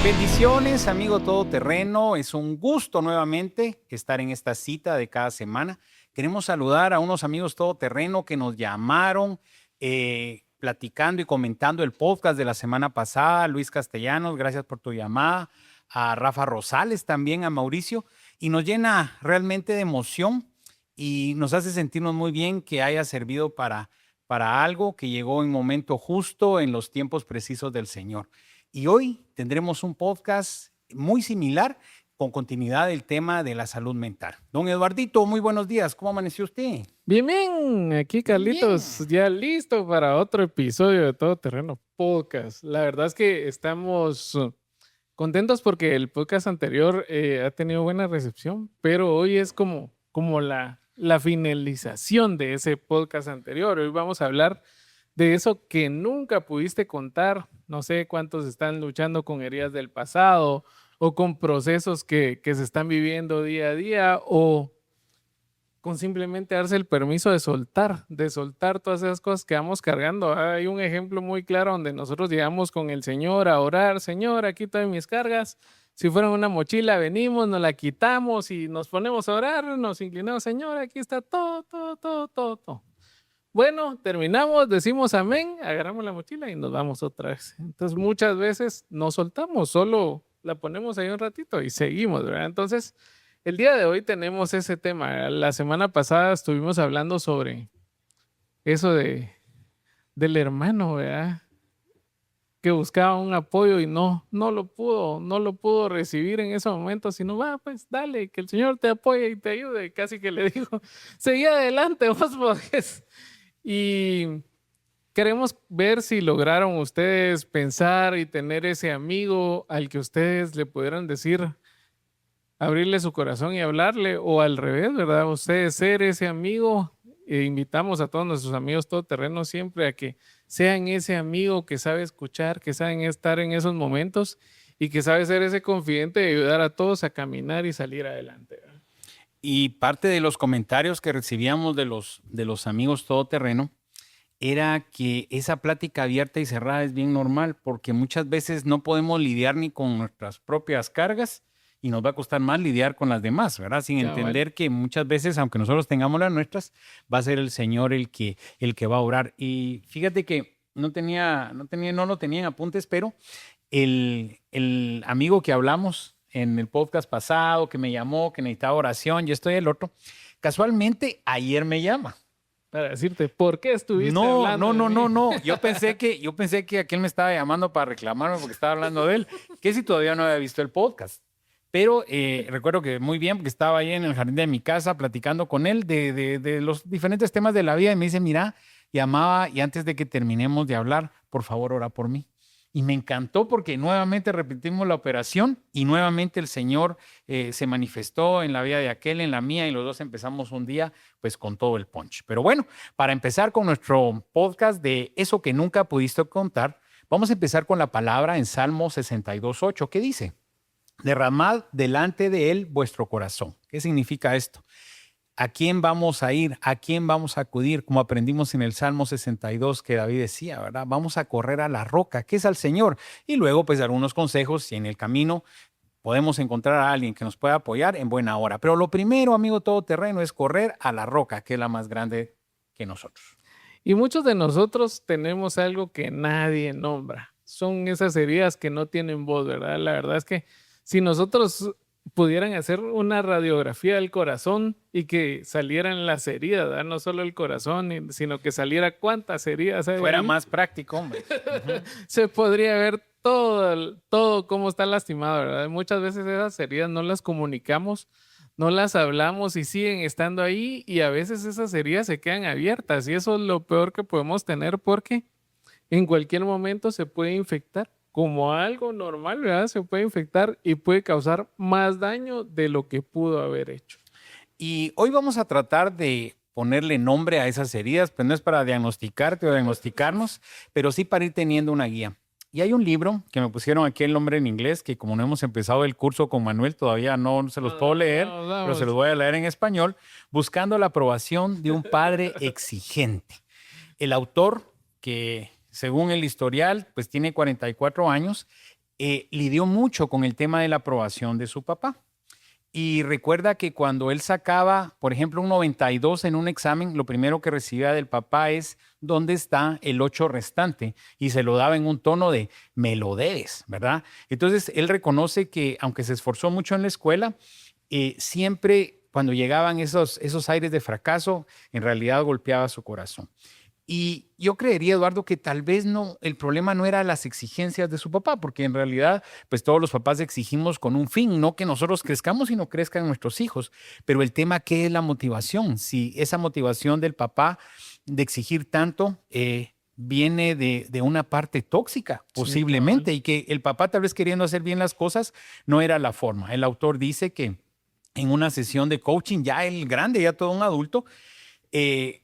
Bendiciones, amigo todoterreno. Es un gusto nuevamente estar en esta cita de cada semana. Queremos saludar a unos amigos todoterreno que nos llamaron platicando y comentando el podcast de la semana pasada. Luis Castellanos, gracias por tu llamada. A Rafa Rosales también, a Mauricio. Y nos llena realmente de emoción y nos hace sentirnos muy bien que haya servido para algo que llegó en momento justo, en los tiempos precisos del Señor. Y hoy tendremos un podcast muy similar con continuidad del tema de la salud mental. Don Eduardito, muy buenos días. ¿Cómo amaneció usted? Bien, bien. Aquí Carlitos, Bien. ya listo para otro episodio de Todo Terreno Podcast. La verdad es que estamos contentos porque el podcast anterior ha tenido buena recepción, pero hoy es como la finalización de ese podcast anterior. Hoy vamos a hablar de eso que nunca pudiste contar. No sé cuántos están luchando con heridas del pasado o con procesos que se están viviendo día a día o con simplemente darse el permiso de soltar todas esas cosas que vamos cargando. Hay un ejemplo muy claro donde nosotros llegamos con el Señor a orar. Señor, aquí todas mis cargas. Si fuera una mochila, venimos, nos la quitamos y nos ponemos a orar, nos inclinamos. Señor, aquí está todo. Bueno, terminamos, decimos amén, agarramos la mochila y nos vamos otra vez. Entonces, muchas veces no soltamos, solo la ponemos ahí un ratito y seguimos, ¿verdad? Entonces, el día de hoy tenemos ese tema. La semana pasada estuvimos hablando sobre eso del hermano, ¿verdad? Que buscaba un apoyo y no lo pudo recibir en ese momento, sino va, pues dale, que el Señor te apoye y te ayude. Casi que le dijo, seguí adelante, vos podés. Y queremos ver si lograron ustedes pensar y tener ese amigo al que ustedes le pudieran decir, abrirle su corazón y hablarle, o al revés, ¿verdad? Ustedes ser ese amigo. Invitamos a todos nuestros amigos todoterrenos siempre a que sean ese amigo que sabe escuchar, que saben estar en esos momentos y que sabe ser ese confidente de ayudar a todos a caminar y salir adelante, ¿verdad? Y parte de los comentarios que recibíamos de los amigos todoterreno era que esa plática abierta y cerrada es bien normal porque muchas veces no podemos lidiar ni con nuestras propias cargas y nos va a costar más lidiar con las demás, ¿verdad? Sin Cabal. entender que muchas veces, aunque nosotros tengamos las nuestras, va a ser el Señor el que va a orar. Y fíjate que no lo tenía en apuntes, pero el amigo que hablamos en el podcast pasado, que me llamó, que necesitaba oración, yo estoy el otro, casualmente ayer me llama. Para decirte, ¿por qué estuviste No, hablando no, de no, mí? no, no. Yo pensé que aquel me estaba llamando para reclamarme porque estaba hablando de él, que si todavía no había visto el podcast. Pero recuerdo que muy bien, porque estaba ahí en el jardín de mi casa platicando con él de los diferentes temas de la vida y me dice, mira, llamaba y antes de que terminemos de hablar, por favor, ora por mí. Y me encantó porque nuevamente repetimos la operación y nuevamente el Señor se manifestó en la vida de aquel, en la mía, y los dos empezamos un día pues con todo el punch. Pero bueno, para empezar con nuestro podcast de eso que nunca pudiste contar, vamos a empezar con la palabra en Salmo 62:8. ¿Qué dice? Derramad delante de él vuestro corazón. ¿Qué significa esto? ¿A quién vamos a ir? ¿A quién vamos a acudir? Como aprendimos en el Salmo 62 que David decía, ¿verdad? Vamos a correr a la roca, que es al Señor. Y luego, pues, dar unos consejos si en el camino podemos encontrar a alguien que nos pueda apoyar en buena hora. Pero lo primero, amigo todoterreno, es correr a la roca, que es la más grande que nosotros. Y muchos de nosotros tenemos algo que nadie nombra. Son esas heridas que no tienen voz, ¿verdad? La verdad es que si nosotros pudieran hacer una radiografía del corazón y que salieran las heridas, ¿verdad? No solo el corazón, sino que saliera cuántas heridas hay Fuera ahí, más práctico, hombre. Uh-huh. se podría ver todo cómo está lastimado, ¿verdad? Muchas veces esas heridas no las comunicamos, no las hablamos y siguen estando ahí y a veces esas heridas se quedan abiertas y eso es lo peor que podemos tener porque en cualquier momento se puede infectar como algo normal, ¿verdad? Se puede infectar y puede causar más daño de lo que pudo haber hecho. Y hoy vamos a tratar de ponerle nombre a esas heridas, pues no es para diagnosticarte o diagnosticarnos, pero sí para ir teniendo una guía. Y hay un libro que me pusieron aquí el nombre en inglés, que como no hemos empezado el curso con Manuel, todavía no se los puedo leer, pero se los voy a leer en español, Buscando la aprobación de un padre exigente. El autor, que según el historial, pues tiene 44 años, lidió mucho con el tema de la aprobación de su papá. Y recuerda que cuando él sacaba, por ejemplo, un 92 en un examen, lo primero que recibía del papá es ¿dónde está el 8 restante? Y se lo daba en un tono de me lo debes, ¿verdad? Entonces, él reconoce que aunque se esforzó mucho en la escuela, siempre cuando llegaban esos aires de fracaso, en realidad golpeaba su corazón. Y yo creería, Eduardo, que tal vez no, el problema no era las exigencias de su papá, porque en realidad, pues todos los papás exigimos con un fin, no que nosotros crezcamos, sino crezcan nuestros hijos. Pero el tema, ¿qué es la motivación? Si esa motivación del papá de exigir tanto viene de una parte tóxica, Sí, posiblemente, y que el papá tal vez queriendo hacer bien las cosas no era la forma. El autor dice que en una sesión de coaching, ya el grande, ya todo un adulto,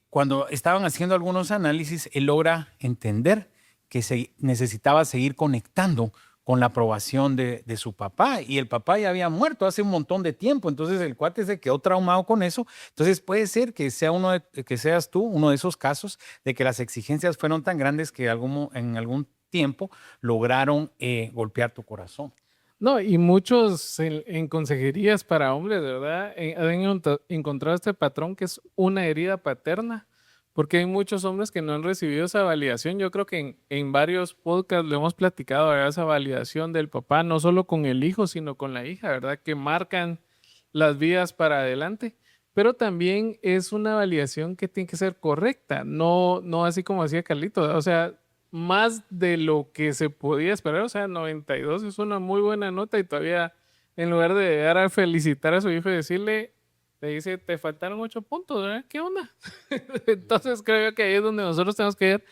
cuando estaban haciendo algunos análisis, él logra entender que se necesitaba seguir conectando con la aprobación de su papá, y el papá ya había muerto hace un montón de tiempo, entonces el cuate se quedó traumado con eso. Entonces puede ser que que seas tú uno de esos casos de que las exigencias fueron tan grandes que en algún tiempo lograron golpear tu corazón. No, y muchos en consejerías para hombres, de verdad, han encontrado este patrón que es una herida paterna, porque hay muchos hombres que no han recibido esa validación. Yo creo que en varios podcasts lo hemos platicado, ¿verdad? Esa validación del papá, no solo con el hijo, sino con la hija, ¿verdad? Que marcan las vidas para adelante. Pero también es una validación que tiene que ser correcta, no así como hacía Carlito, ¿verdad? O sea, más de lo que se podía esperar. O sea, 92 es una muy buena nota y todavía en lugar de llegar a felicitar a su hijo y decirle, le dice, te faltaron 8 puntos, ¿verdad? ¿Qué onda? Entonces creo que ahí es donde nosotros tenemos que ver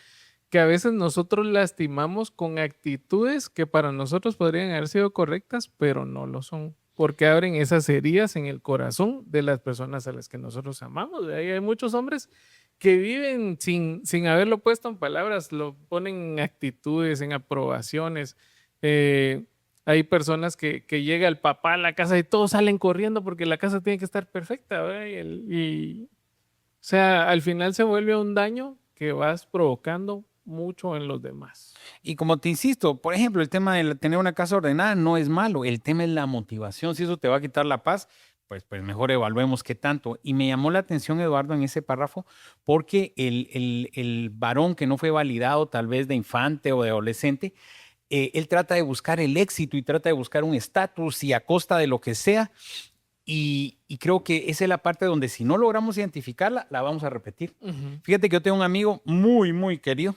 que a veces nosotros lastimamos con actitudes que para nosotros podrían haber sido correctas, pero no lo son, porque abren esas heridas en el corazón de las personas a las que nosotros amamos. Y hay muchos hombres que viven sin haberlo puesto en palabras, lo ponen en actitudes, en aprobaciones. Hay personas que llega el papá a la casa y todos salen corriendo porque la casa tiene que estar perfecta, ¿verdad? O sea, al final se vuelve un daño que vas provocando mucho en los demás. Y como te insisto, por ejemplo, el tema de tener una casa ordenada no es malo, el tema es la motivación. Si eso te va a quitar la paz, pues mejor evaluemos qué tanto. Y me llamó la atención, Eduardo, en ese párrafo, porque el varón que no fue validado tal vez de infante o de adolescente, él trata de buscar el éxito y trata de buscar un estatus y a costa de lo que sea. Y creo que esa es la parte donde si no logramos identificarla, la vamos a repetir. Fíjate que yo tengo un amigo muy, muy querido,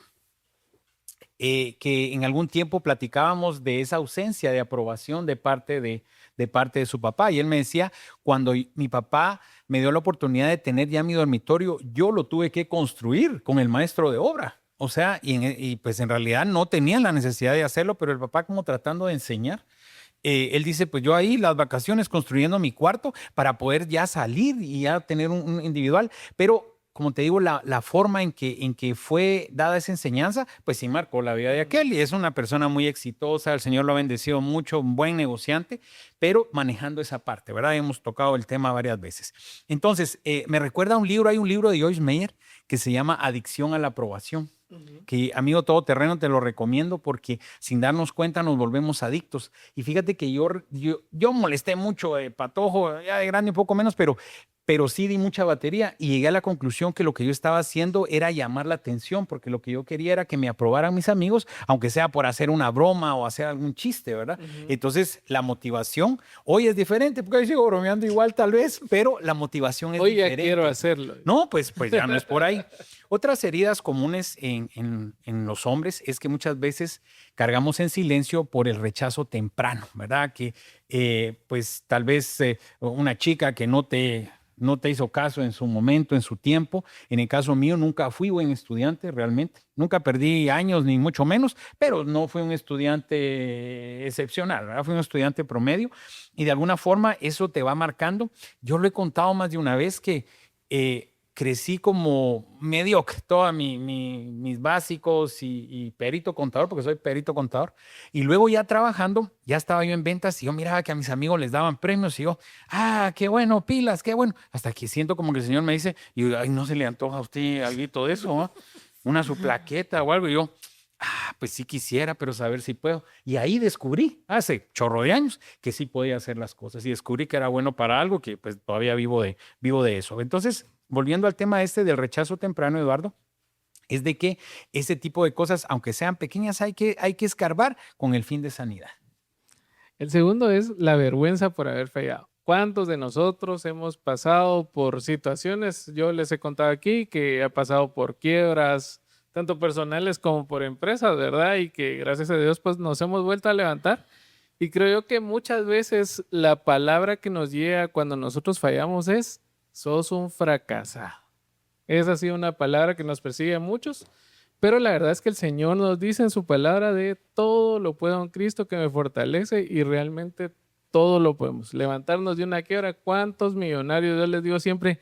que en algún tiempo platicábamos de esa ausencia de aprobación de parte de su papá. Y él me decía, cuando mi papá me dio la oportunidad de tener ya mi dormitorio, yo lo tuve que construir con el maestro de obra. O sea, y pues en realidad no tenían la necesidad de hacerlo, pero el papá como tratando de enseñar. Él dice, pues yo ahí las vacaciones construyendo mi cuarto para poder ya salir y ya tener un individual, pero como te digo, la forma en que fue dada esa enseñanza, pues sí marcó la vida de aquel, y es una persona muy exitosa, el Señor lo ha bendecido mucho, un buen negociante, pero manejando esa parte, ¿verdad? Hemos tocado el tema varias veces. Entonces, me recuerda hay un libro de Joyce Meyer que se llama Adicción a la aprobación. Que amigo todoterreno te lo recomiendo porque sin darnos cuenta nos volvemos adictos. Y fíjate que yo molesté mucho de patojo, ya de grande un poco menos, pero sí di mucha batería y llegué a la conclusión que lo que yo estaba haciendo era llamar la atención, porque lo que yo quería era que me aprobaran mis amigos, aunque sea por hacer una broma o hacer algún chiste, ¿verdad? Entonces la motivación hoy es diferente, porque hoy sigo bromeando igual tal vez, pero la motivación es Hoy ya diferente. quiero hacerlo. No, pues ya no es por ahí. Otras heridas comunes en los hombres es que muchas veces cargamos en silencio por el rechazo temprano, ¿verdad? Que pues tal vez una chica que no te hizo caso en su momento, en su tiempo. En el caso mío, nunca fui buen estudiante realmente. Nunca perdí años, ni mucho menos, pero no fui un estudiante excepcional, ¿verdad? Fui un estudiante promedio y de alguna forma eso te va marcando. Yo lo he contado más de una vez que crecí como mediocre, todos mis básicos y perito contador, porque soy perito contador. Y luego ya trabajando, ya estaba yo en ventas y yo miraba que a mis amigos les daban premios y yo, qué bueno, pilas, qué bueno. Hasta que siento como que el Señor me dice, y ay, no se le antoja a usted algo de eso, ¿no? Una su plaqueta o algo. Y yo, pues sí quisiera, pero saber si puedo. Y ahí descubrí, hace chorro de años, que sí podía hacer las cosas y descubrí que era bueno para algo que pues todavía vivo de eso. Entonces, volviendo al tema este del rechazo temprano, Eduardo, es de que ese tipo de cosas, aunque sean pequeñas, hay que escarbar con el fin de sanidad. El segundo es la vergüenza por haber fallado. ¿Cuántos de nosotros hemos pasado por situaciones? Yo les he contado aquí que he pasado por quiebras, tanto personales como por empresas, ¿verdad? Y que gracias a Dios pues nos hemos vuelto a levantar. Y creo yo que muchas veces la palabra que nos llega cuando nosotros fallamos es, sos un fracasado. Es así una palabra que nos persigue a muchos, pero la verdad es que el Señor nos dice en su palabra de todo lo puedo en Cristo que me fortalece y realmente todo lo podemos. Levantarnos de una quiebra. ¿Cuántos millonarios? Yo les digo siempre,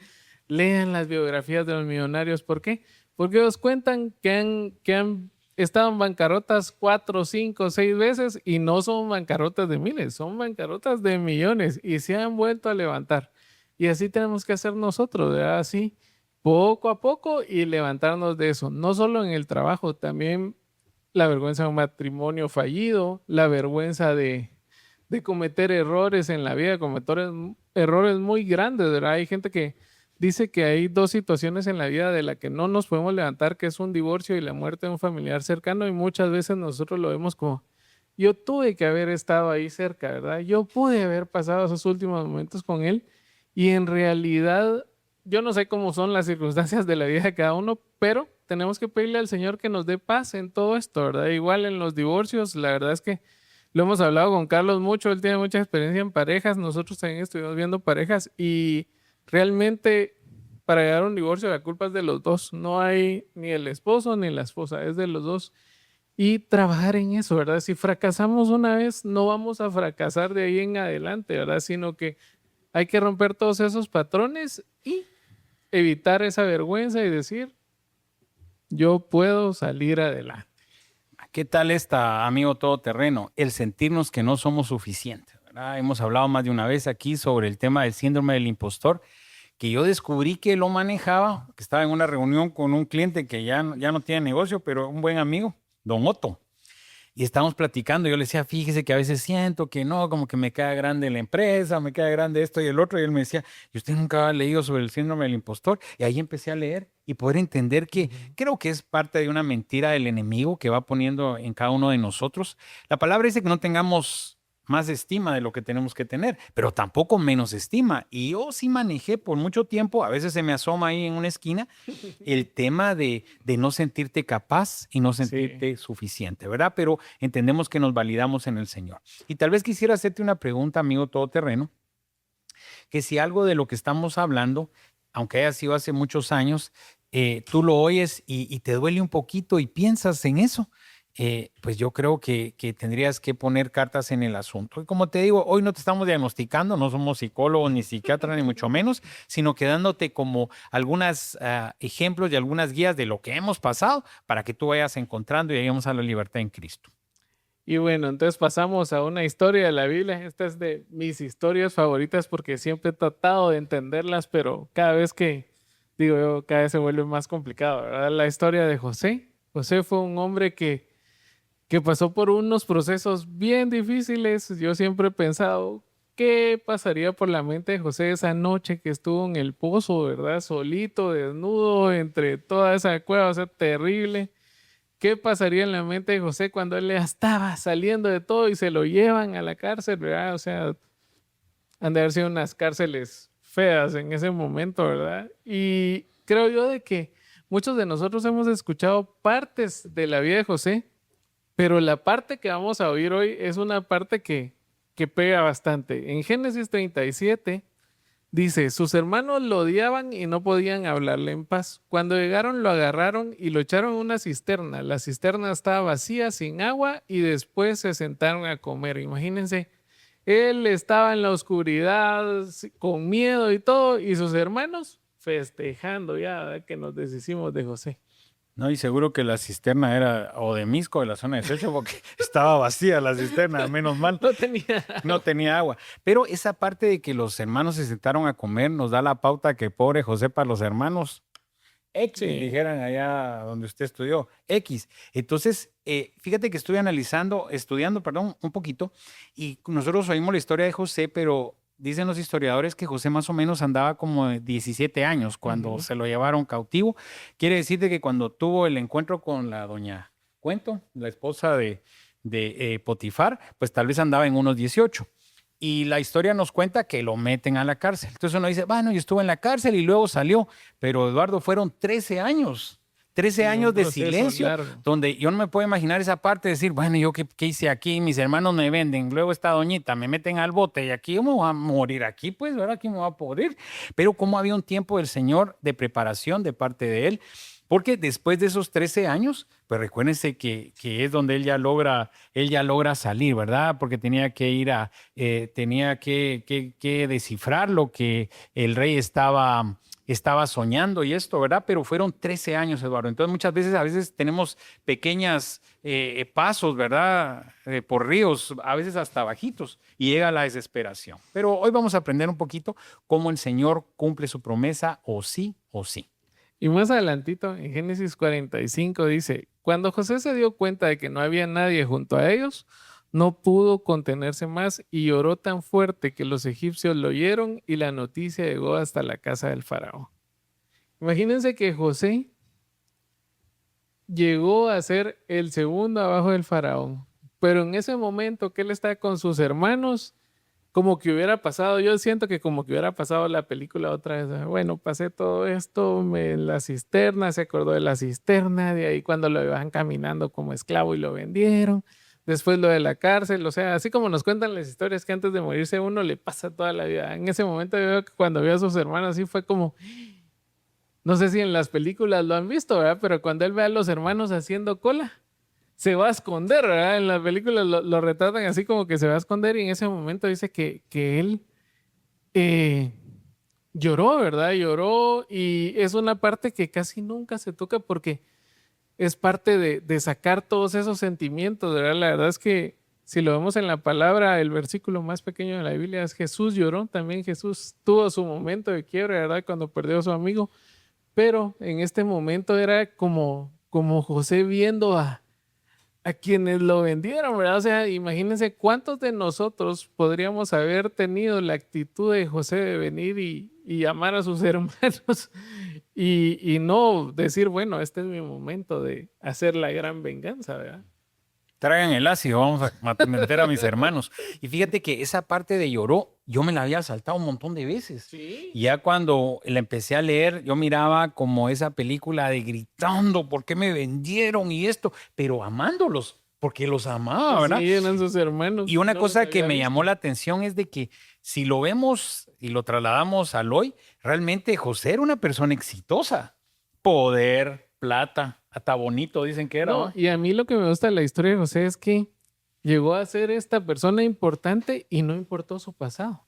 lean las biografías de los millonarios. ¿Por qué? Porque ellos cuentan que han estado en bancarrotas 4, 5, 6 veces y no son bancarrotas de miles, son bancarrotas de millones y se han vuelto a levantar. Y así tenemos que hacer nosotros, ¿verdad? Así poco a poco y levantarnos de eso. No solo en el trabajo, también la vergüenza de un matrimonio fallido, la vergüenza de cometer errores en la vida, cometer errores muy grandes, ¿verdad? Hay gente que dice que hay dos situaciones en la vida de la que no nos podemos levantar, que es un divorcio y la muerte de un familiar cercano, y muchas veces nosotros lo vemos como, yo tuve que haber estado ahí cerca, ¿verdad? Yo pude haber pasado esos últimos momentos con él, y en realidad, yo no sé cómo son las circunstancias de la vida de cada uno, pero tenemos que pedirle al Señor que nos dé paz en todo esto, ¿verdad? Igual en los divorcios, la verdad es que lo hemos hablado con Carlos mucho, él tiene mucha experiencia en parejas, nosotros también estuvimos viendo parejas y realmente para llegar a un divorcio la culpa es de los dos, no hay ni el esposo ni la esposa, es de los dos. Y trabajar en eso, ¿verdad? Si fracasamos una vez, no vamos a fracasar de ahí en adelante, ¿verdad? Sino que hay que romper todos esos patrones y evitar esa vergüenza y decir, yo puedo salir adelante. ¿Qué tal esta, amigo todoterreno? El sentirnos que no somos suficientes, ¿verdad? Hemos hablado más de una vez aquí sobre el tema del síndrome del impostor, que yo descubrí que lo manejaba, que estaba en una reunión con un cliente que ya no tiene negocio, pero un buen amigo, don Otto. Y estábamos platicando, yo le decía, fíjese que a veces siento que no, como que me queda grande la empresa, me queda grande esto y el otro. Y él me decía, ¿y usted nunca ha leído sobre el síndrome del impostor? Y ahí empecé a leer y poder entender que creo que es parte de una mentira del enemigo que va poniendo en cada uno de nosotros. La palabra dice que no tengamos más estima de lo que tenemos que tener, pero tampoco menos estima. Y yo sí manejé por mucho tiempo, a veces se me asoma ahí en una esquina, el tema de no sentirte capaz y no sentirte suficiente, ¿verdad? Pero entendemos que nos validamos en el Señor. Y tal vez quisiera hacerte una pregunta, amigo todoterreno, que si algo de lo que estamos hablando, aunque haya sido hace muchos años, tú lo oyes y te duele un poquito y piensas en eso, pues yo creo que tendrías que poner cartas en el asunto. Y como te digo, hoy no te estamos diagnosticando, no somos psicólogos ni psiquiatras, ni mucho menos, sino que dándote como algunos ejemplos y algunas guías de lo que hemos pasado para que tú vayas encontrando y lleguemos a la libertad en Cristo. Y bueno, entonces pasamos a una historia de la Biblia. Esta es de mis historias favoritas porque siempre he tratado de entenderlas, pero cada vez cada vez se vuelve más complicado, ¿verdad? La historia de José. José fue un hombre que pasó por unos procesos bien difíciles. Yo siempre he pensado, ¿qué pasaría por la mente de José esa noche que estuvo en el pozo, ¿verdad? Solito, desnudo, entre toda esa cueva, o sea, terrible. ¿Qué pasaría en la mente de José cuando él ya estaba saliendo de todo y se lo llevan a la cárcel, ¿verdad? O sea, han de haber sido unas cárceles feas en ese momento, ¿verdad? Y creo yo de que muchos de nosotros hemos escuchado partes de la vida de José, pero la parte que vamos a oír hoy es una parte que pega bastante. En Génesis 37 dice, sus hermanos lo odiaban y no podían hablarle en paz. Cuando llegaron lo agarraron y lo echaron en una cisterna. La cisterna estaba vacía, sin agua, y después se sentaron a comer. Imagínense, él estaba en la oscuridad, con miedo y todo, y sus hermanos festejando ya, ¿verdad?, que nos deshicimos de José. No, y seguro que la cisterna era o de Misco, de la zona de Selcho, porque estaba vacía la cisterna, menos mal. No tenía agua. Pero esa parte de que los hermanos se sentaron a comer nos da la pauta que pobre José para los hermanos X, Sí. dijeran allá donde usted estudió, X. Entonces, fíjate que estuve estudiando, perdón, un poquito, y nosotros oímos la historia de José, pero dicen los historiadores que José más o menos andaba como de 17 años cuando Ujú. se lo llevaron cautivo. Quiere decir de que cuando tuvo el encuentro con la doña Cuento, la esposa de Potifar, pues tal vez andaba en unos 18. Y la historia nos cuenta que lo meten a la cárcel. Entonces uno dice, bueno, yo estuve en la cárcel y luego salió. Pero Eduardo, fueron 13 años. trece Sí, un años de proceso silencio, largo. donde yo no me puedo imaginar esa parte de decir, bueno, ¿yo qué hice aquí? Mis hermanos me venden, luego esta doñita me meten al bote y aquí yo me voy a morir aquí, pues, ¿verdad? Aquí me voy a podrir. Pero como había un tiempo del Señor de preparación de parte de Él, porque después de esos 13 años, pues recuérdense que es donde él ya logra salir, ¿verdad? Porque tenía que ir tenía que descifrar lo que el rey estaba soñando y esto, ¿verdad? Pero fueron 13 años, Eduardo. Entonces muchas veces, a veces tenemos pequeñas pasos, ¿verdad? Por ríos, a veces hasta bajitos, y llega la desesperación. Pero hoy vamos a aprender un poquito cómo el Señor cumple su promesa, o sí, o sí. Y más adelantito, en Génesis 45 dice, cuando José se dio cuenta de que no había nadie junto a ellos, no pudo contenerse más y lloró tan fuerte que los egipcios lo oyeron y la noticia llegó hasta la casa del faraón. Imagínense que José llegó a ser el segundo abajo del faraón, pero en ese momento que él está con sus hermanos, como que hubiera pasado, yo siento que como que hubiera pasado la película otra vez. Bueno, pasé todo esto, la cisterna, se acordó de la cisterna, de ahí cuando lo iban caminando como esclavo y lo vendieron, después lo de la cárcel, o sea, así como nos cuentan las historias que antes de morirse uno le pasa toda la vida. En ese momento yo veo que cuando vio a sus hermanos así fue como, no sé si en las películas lo han visto, ¿verdad? Pero cuando él ve a los hermanos haciendo cola se va a esconder, ¿verdad? En la película lo retratan así como que se va a esconder y en ese momento dice que él eh, lloró, ¿verdad? Lloró y es una parte que casi nunca se toca porque es parte de sacar todos esos sentimientos, ¿verdad? La verdad es que si lo vemos en la palabra, el versículo más pequeño de la Biblia es Jesús lloró, también Jesús tuvo su momento de quiebre, ¿verdad? Cuando perdió a su amigo, pero en este momento era como José viendo a quienes lo vendieron, ¿verdad? O sea, imagínense cuántos de nosotros podríamos haber tenido la actitud de José de venir y amar a sus hermanos y no decir, bueno, este es mi momento de hacer la gran venganza, ¿verdad? Traigan el ácido, vamos a meter a mis hermanos. Y fíjate que esa parte de lloró, yo me la había saltado un montón de veces. Sí. Y ya cuando la empecé a leer, yo miraba como esa película de gritando, ¿por qué me vendieron y esto? Pero amándolos, porque los amaba, ¿verdad? Sí, eran sus hermanos Y y una no los cosa que había me llamó visto. la atención es de que si lo vemos y lo trasladamos al hoy, realmente José era una persona exitosa. Poder, plata, hasta bonito dicen que era, No, ¿va? y a mí lo que me gusta de la historia de José es que llegó a ser esta persona importante y no importó su pasado.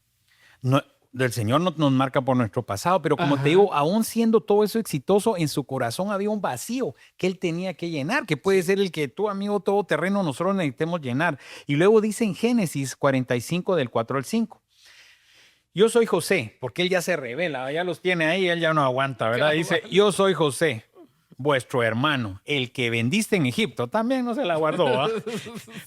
No, del Señor no nos marca por nuestro pasado, pero como te Ajá. digo, aún siendo todo eso exitoso, en su corazón había un vacío que él tenía que llenar, que puede ser el que tú, amigo todoterreno, nosotros necesitemos llenar. Y luego dice en Génesis 45 del 4 al 5. Yo soy José, porque él ya se revela, ya los tiene ahí, él ya no aguanta, ¿verdad? Dice, Cabal. yo soy José, vuestro hermano, el que vendiste en Egipto. También no se la guardó, ¿ah?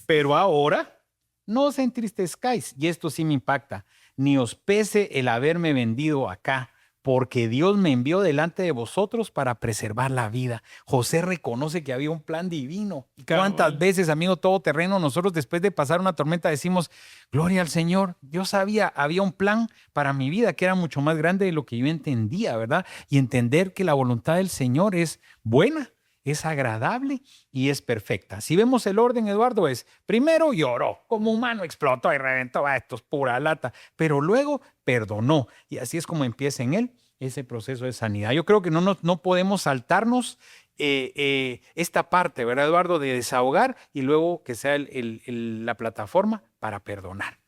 Pero ahora no os entristezcáis, y esto sí me impacta, ni os pese el haberme vendido acá, porque Dios me envió delante de vosotros para preservar la vida. José reconoce que había un plan divino. ¿Y cuántas Cabal. veces, amigo todoterreno, nosotros después de pasar una tormenta decimos, gloria al Señor, Dios sabía, había un plan para mi vida que era mucho más grande de lo que yo entendía, ¿verdad? Y entender que la voluntad del Señor es buena, es agradable y es perfecta. Si vemos el orden, Eduardo, es primero lloró, como humano explotó y reventó, esto es pura lata, pero luego perdonó. Y así es como empieza en él ese proceso de sanidad. Yo creo que no podemos saltarnos esta parte, ¿verdad, Eduardo? De desahogar y luego que sea la plataforma para perdonar.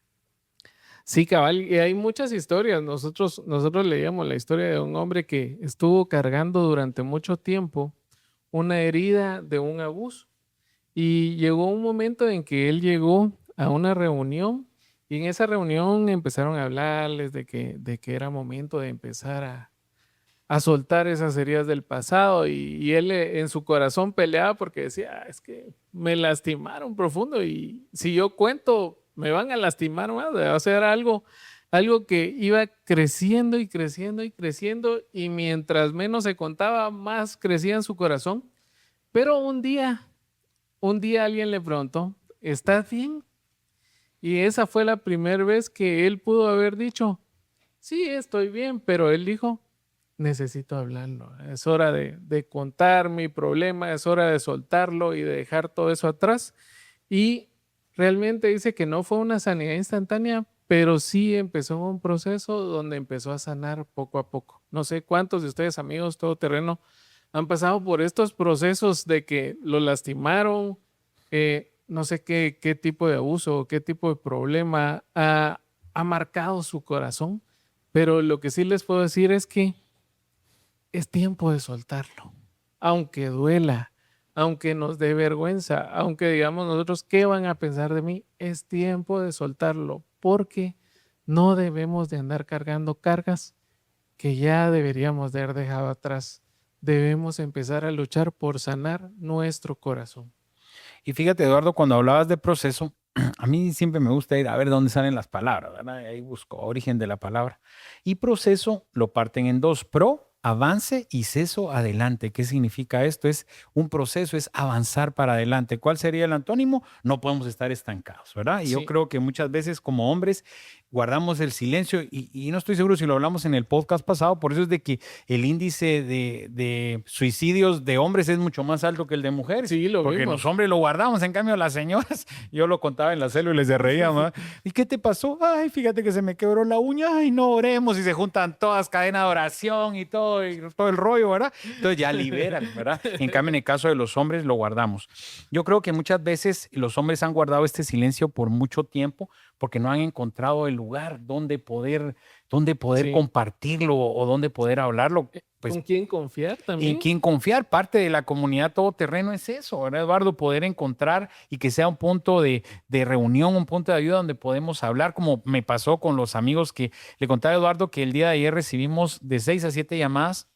Sí, cabal, y hay muchas historias. Nosotros leíamos la historia de un hombre que estuvo cargando durante mucho tiempo una herida de un abuso. Y llegó un momento en que él llegó a una reunión y en esa reunión empezaron a hablarles de que era momento de empezar a soltar esas heridas del pasado y él en su corazón peleaba porque decía, es que me lastimaron profundo y si yo cuento me van a lastimar más, va a ser algo que iba creciendo y creciendo y creciendo y mientras menos se contaba, más crecía en su corazón. Pero un día alguien le preguntó, ¿estás bien? Y esa fue la primera vez que él pudo haber dicho, sí, estoy bien, pero él dijo, necesito hablarlo. Es hora de contar mi problema, es hora de soltarlo y de dejar todo eso atrás. Y realmente dice que no fue una sanidad instantánea, pero sí empezó un proceso donde empezó a sanar poco a poco. No sé cuántos de ustedes, amigos todoterreno, han pasado por estos procesos de que lo lastimaron, no sé qué tipo de abuso, qué tipo de problema ha marcado su corazón, pero lo que sí les puedo decir es que es tiempo de soltarlo, aunque duela, aunque nos dé vergüenza, aunque digamos nosotros, ¿qué van a pensar de mí? Es tiempo de soltarlo, porque no debemos de andar cargando cargas que ya deberíamos de haber dejado atrás. Debemos empezar a luchar por sanar nuestro corazón. Y fíjate, Eduardo, cuando hablabas de proceso, a mí siempre me gusta ir a ver dónde salen las palabras, ¿verdad? Y ahí busco origen de la palabra. Y proceso lo parten en dos: pro, avance, y ceso, adelante. ¿Qué significa esto? Es un proceso, es avanzar para adelante. ¿Cuál sería el antónimo? No podemos estar estancados, ¿verdad? Y yo Sí. creo que muchas veces como hombres guardamos el silencio y no estoy seguro si lo hablamos en el podcast pasado, por eso es de que el índice de suicidios de hombres es mucho más alto que el de mujeres, Sí, lo porque vimos. los hombres lo guardamos, en cambio las señoras, yo lo contaba en la célula y se reían, ¿no? ¿Y qué te pasó? Ay, fíjate que se me quebró la uña, ay, no oremos, y se juntan todas, cadena de oración y todo el rollo, ¿verdad? Entonces ya liberan, ¿verdad? En cambio, en el caso de los hombres lo guardamos. Yo creo que muchas veces los hombres han guardado este silencio por mucho tiempo porque no han encontrado el lugar donde poder Sí. compartirlo o donde poder hablarlo. Pues ¿Con quién confiar en también? quién confiar. Parte de la comunidad todoterreno es eso, ¿verdad, Eduardo? Poder encontrar y que sea un punto de reunión, un punto de ayuda donde podemos hablar, como me pasó con los amigos que le contaba a Eduardo que el día de ayer recibimos de 6 a 7 llamadas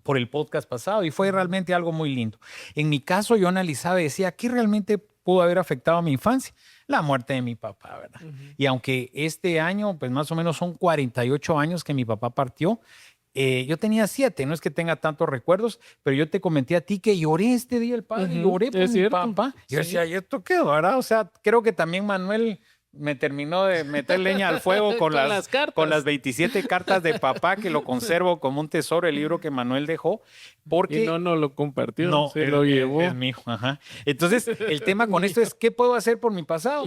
por el podcast pasado y fue realmente algo muy lindo. En mi caso, yo analizaba y decía, ¿qué realmente pudo haber afectado a mi infancia? La muerte de mi papá, ¿verdad? Y aunque este año, pues más o menos son 48 años que mi papá partió, yo tenía 7, no es que tenga tantos recuerdos, pero yo te comenté a ti que lloré este día el padre, lloré por Es mi cierto. papá. Yo Sí. decía, ¿y esto qué, verdad? O sea, creo que también Manuel me terminó de meter leña al fuego con Con las cartas. con las 27 cartas de papá, que lo conservo como un tesoro, el libro que Manuel dejó, porque Y no nos lo compartió, no, se lo llevó. es mi hijo. Ajá. Entonces, el tema con esto es, ¿qué puedo hacer por mi pasado?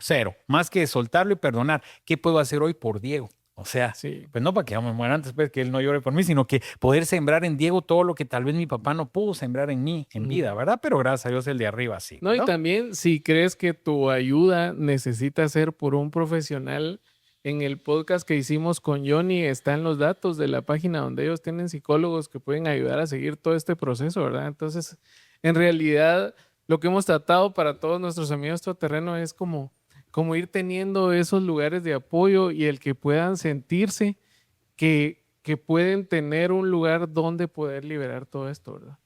Cero. Más que soltarlo y perdonar. ¿Qué puedo hacer hoy por Diego? O sea, Sí. pues no para que yo me muera antes, pues que él no llore por mí, sino que poder sembrar en Diego todo lo que tal vez mi papá no pudo sembrar en mí, en vida, ¿verdad? Pero gracias a Dios el de arriba sí. No, y también si crees que tu ayuda necesita ser por un profesional, en el podcast que hicimos con Johnny están los datos de la página donde ellos tienen psicólogos que pueden ayudar a seguir todo este proceso, ¿verdad? Entonces, en realidad, lo que hemos tratado para todos nuestros amigos todoterreno es como ir teniendo esos lugares de apoyo y el que puedan sentirse que pueden tener un lugar donde poder liberar todo esto, ¿verdad?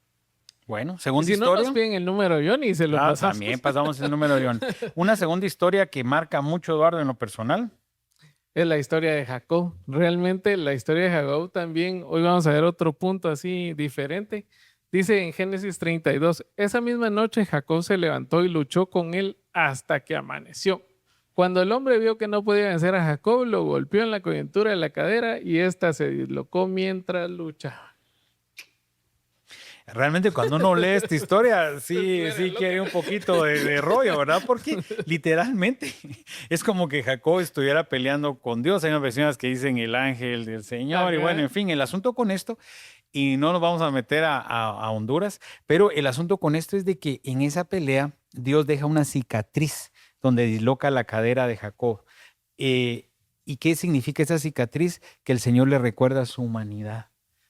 Bueno, Y segunda si no historia. nos piden el número de Johnny, se lo pasamos. También pasamos el número de John. Una segunda historia que marca mucho, Eduardo, en lo personal. Es la historia de Jacob. Realmente la historia de Jacob también, hoy vamos a ver otro punto así diferente. Dice en Génesis 32, esa misma noche Jacob se levantó y luchó con él hasta que amaneció. Cuando el hombre vio que no podía vencer a Jacob, lo golpeó en la coyuntura de la cadera y ésta se dislocó mientras luchaba. Realmente cuando uno lee esta historia, sí quiere un poquito de rollo, ¿verdad? Porque literalmente es como que Jacob estuviera peleando con Dios. Hay unas versiones que dicen el ángel del Señor. Ajá. Y bueno, en fin, el asunto con esto, y no nos vamos a meter a Honduras, pero el asunto con esto es de que en esa pelea Dios deja una cicatriz donde disloca la cadera de Jacob. ¿Y qué significa esa cicatriz? Que el Señor le recuerda su humanidad.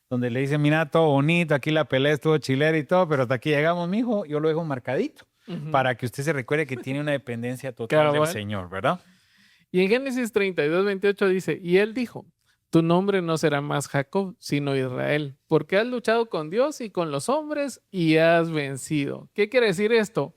Donde le dice, mira, todo bonito, aquí la pelea estuvo chilera y todo, pero hasta aquí llegamos, mijo, yo lo dejo marcadito, para que usted se recuerde que tiene una dependencia total del Señor, ¿verdad? Y en Génesis 32, 28 dice, y él dijo, tu nombre no será más Jacob, sino Israel, porque has luchado con Dios y con los hombres y has vencido. ¿Qué quiere decir esto?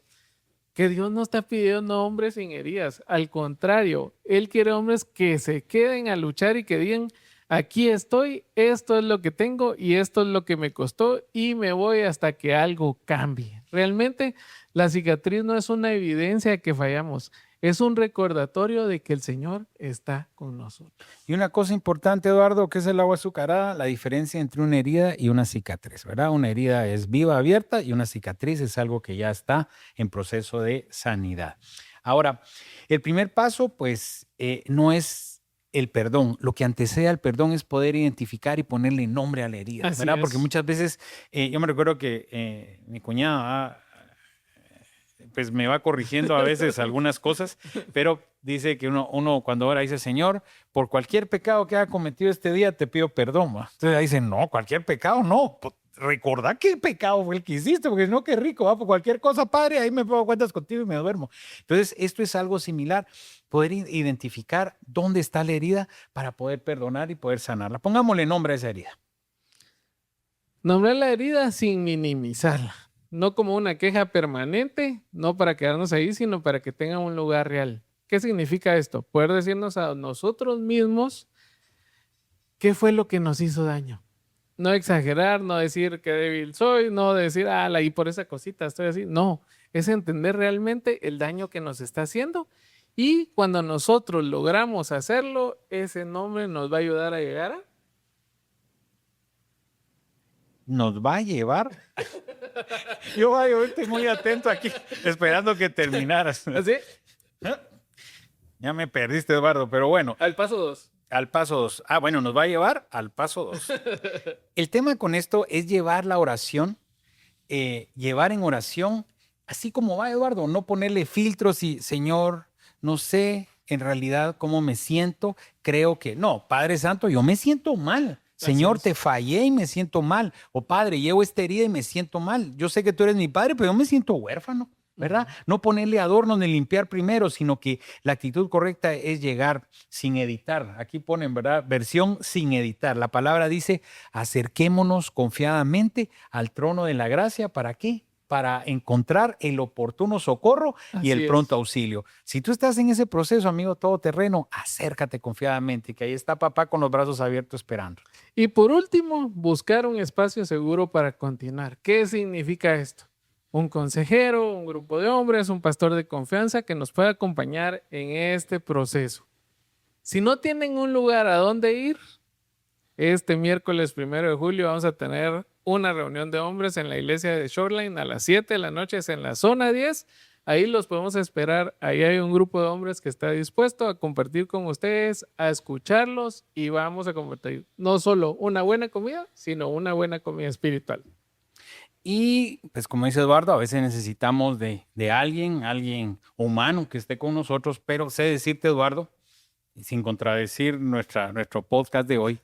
Que Dios no está pidiendo hombres sin heridas. Al contrario, Él quiere hombres que se queden a luchar y que digan, aquí estoy, esto es lo que tengo y esto es lo que me costó y me voy hasta que algo cambie. Realmente la cicatriz no es una evidencia de que fallamos, es un recordatorio de que el Señor está con nosotros. Y una cosa importante, Eduardo, que es el agua azucarada, la diferencia entre una herida y una cicatriz, ¿verdad? Una herida es viva, abierta, y una cicatriz es algo que ya está en proceso de sanidad. Ahora, el primer paso, pues, no es el perdón. Lo que antecede al perdón es poder identificar y ponerle nombre a la herida, Así ¿verdad? es. Porque muchas veces, yo me recuerdo que mi cuñada, pues me va corrigiendo a veces algunas cosas, pero dice que uno cuando ora dice, Señor, por cualquier pecado que haya cometido este día te pido perdón. ¿Va? Entonces ahí dice, no, cualquier pecado no. Recordá qué pecado fue el que hiciste, porque no, qué rico, ¿va? Por cualquier cosa, Padre, ahí me pongo cuentas contigo y me duermo. Entonces, esto es algo similar, poder identificar dónde está la herida para poder perdonar y poder sanarla. Pongámosle nombre a esa herida. Nombrar la herida sin minimizarla, no como una queja permanente, no para quedarnos ahí, sino para que tenga un lugar real. ¿Qué significa esto? Poder decirnos a nosotros mismos qué fue lo que nos hizo daño. No exagerar, no decir qué débil soy, no decir, y por esa cosita estoy así. No, es entender realmente el daño que nos está haciendo y cuando nosotros logramos hacerlo, ese nombre nos va a ayudar a llegar a... Nos va a llevar. Yo estoy muy atento aquí, esperando que terminaras. ¿Así? Ya me perdiste, Eduardo, pero bueno. Al paso 2. Al paso 2. Bueno, nos va a llevar al paso 2. El tema con esto es llevar la oración, llevar en oración, así como va, Eduardo, no ponerle filtros y, Señor, no sé en realidad cómo me siento, creo que no, Padre Santo, yo me siento mal. Señor, te fallé y me siento mal. O Padre, llevo esta herida y me siento mal. Yo sé que tú eres mi Padre, pero yo me siento huérfano, ¿verdad? No ponerle adornos ni limpiar primero, sino que la actitud correcta es llegar sin editar. Aquí ponen, ¿verdad? Versión sin editar. La palabra dice, acerquémonos confiadamente al trono de la gracia. ¿Para qué? Para encontrar el oportuno socorro y el pronto auxilio. Si tú estás en ese proceso, amigo todoterreno, acércate confiadamente, que ahí está papá con los brazos abiertos esperando. Y por último, buscar un espacio seguro para continuar. ¿Qué significa esto? Un consejero, un grupo de hombres, un pastor de confianza que nos pueda acompañar en este proceso. Si no tienen un lugar a donde ir, este miércoles 1 de julio vamos a tener una reunión de hombres en la iglesia de Shoreline a las 7 de la noche, es en la zona 10. Ahí los podemos esperar. Ahí hay un grupo de hombres que está dispuesto a compartir con ustedes, a escucharlos y vamos a compartir no solo una buena comida, sino una buena comida espiritual. Y pues como dice Eduardo, a veces necesitamos de alguien humano que esté con nosotros, pero sé decirte, Eduardo, sin contradecir nuestro podcast de hoy,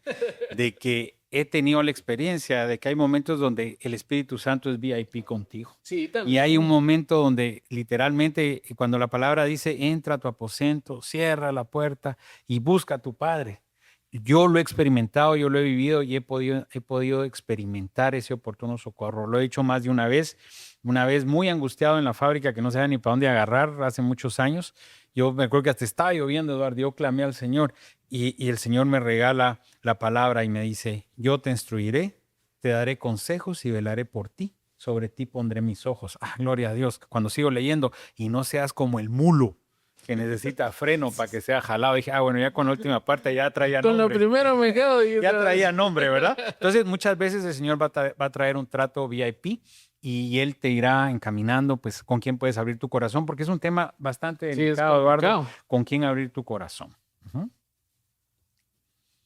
de que he tenido la experiencia de que hay momentos donde el Espíritu Santo es VIP contigo. Sí, también. Y hay un momento donde literalmente cuando la palabra dice, entra a tu aposento, cierra la puerta y busca a tu Padre. Yo lo he experimentado, yo lo he vivido y he podido experimentar ese oportuno socorro. Lo he dicho más de una vez muy angustiado en la fábrica que no sabía ni para dónde agarrar hace muchos años. Yo me acuerdo que hasta estaba lloviendo, Eduardo, yo clamé al Señor y el Señor me regala la palabra y me dice, yo te instruiré, te daré consejos y velaré por ti. Sobre ti pondré mis ojos. Gloria a Dios. Cuando sigo leyendo, y no seas como el mulo que necesita freno para que sea jalado. Dije, bueno, ya con la última parte ya traía nombre. Con lo primero me quedo. Ya traía nombre, ¿verdad? Entonces, muchas veces el Señor va a traer un trato VIP y Él te irá encaminando, pues, con quién puedes abrir tu corazón, porque es un tema bastante delicado, Eduardo, con quién abrir tu corazón.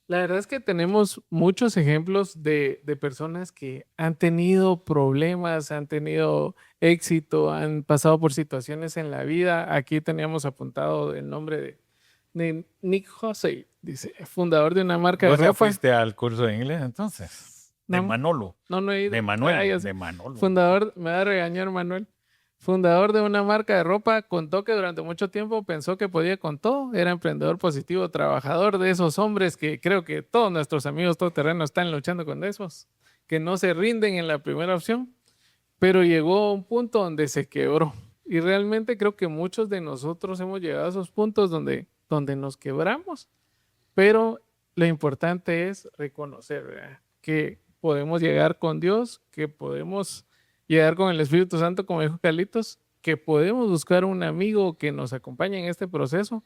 La verdad es que tenemos muchos ejemplos de personas que han tenido problemas, han tenido éxito, han pasado por situaciones en la vida. Aquí teníamos apuntado el nombre de Nick Hussey, dice, fundador de una marca de ropa. ¿Vos fuiste al curso de inglés entonces? De Manolo. No he ido. De Manuel. De Manolo. Fundador, me va a regañar Manuel. fundador de una marca de ropa, contó que durante mucho tiempo pensó que podía con todo. Era emprendedor positivo, trabajador, de esos hombres que creo que todos nuestros amigos todoterrenos están luchando con esos, que no se rinden en la primera opción, pero llegó a un punto donde se quebró. Y realmente creo que muchos de nosotros hemos llegado a esos puntos donde nos quebramos, pero lo importante es reconocer, ¿verdad?, que podemos llegar con Dios, que podemos llegar con el Espíritu Santo, como dijo Carlitos, que podemos buscar un amigo que nos acompañe en este proceso,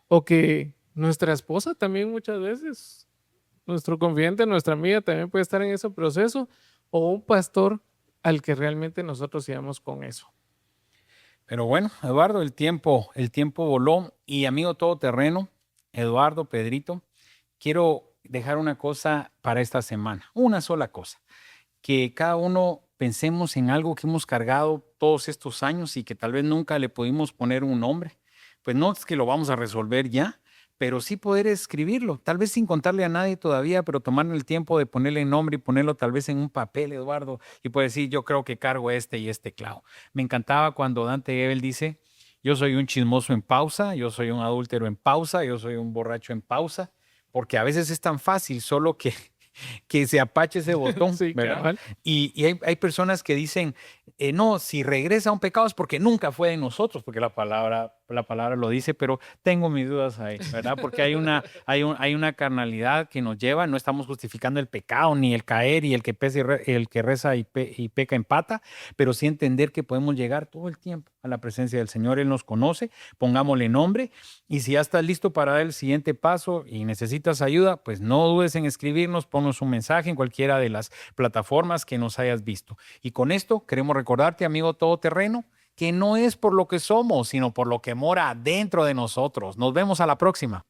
o que nuestra esposa también muchas veces, nuestro confidente, nuestra amiga también puede estar en ese proceso, o un pastor al que realmente nosotros sigamos con eso. Pero bueno, Eduardo, el tiempo voló y amigo todoterreno, Eduardo, Pedrito, quiero dejar una cosa para esta semana, una sola cosa, que cada uno pensemos en algo que hemos cargado todos estos años y que tal vez nunca le pudimos poner un nombre. Pues no es que lo vamos a resolver ya, pero sí poder escribirlo, tal vez sin contarle a nadie todavía, pero tomarle el tiempo de ponerle nombre y ponerlo tal vez en un papel, Eduardo, y poder decir, yo creo que cargo este y este clavo. Me encantaba cuando Dante Gebel dice, yo soy un chismoso en pausa, yo soy un adúltero en pausa, yo soy un borracho en pausa, porque a veces es tan fácil, solo que se apache ese botón, Sí, ¿verdad? cabal. Y hay personas que dicen, no, si regresa a un pecado es porque nunca fue de nosotros, porque la palabra lo dice, pero tengo mis dudas ahí, ¿verdad? Porque hay una carnalidad que nos lleva, no estamos justificando el pecado, ni el caer y el que, el que reza y peca empata, pero sí entender que podemos llegar todo el tiempo a la presencia del Señor. Él nos conoce, pongámosle nombre, y si ya estás listo para dar el siguiente paso y necesitas ayuda, pues no dudes en escribirnos, ponnos un mensaje en cualquiera de las plataformas que nos hayas visto. Y con esto queremos recordarte, amigo todoterreno, que no es por lo que somos, sino por lo que mora dentro de nosotros. Nos vemos a la próxima.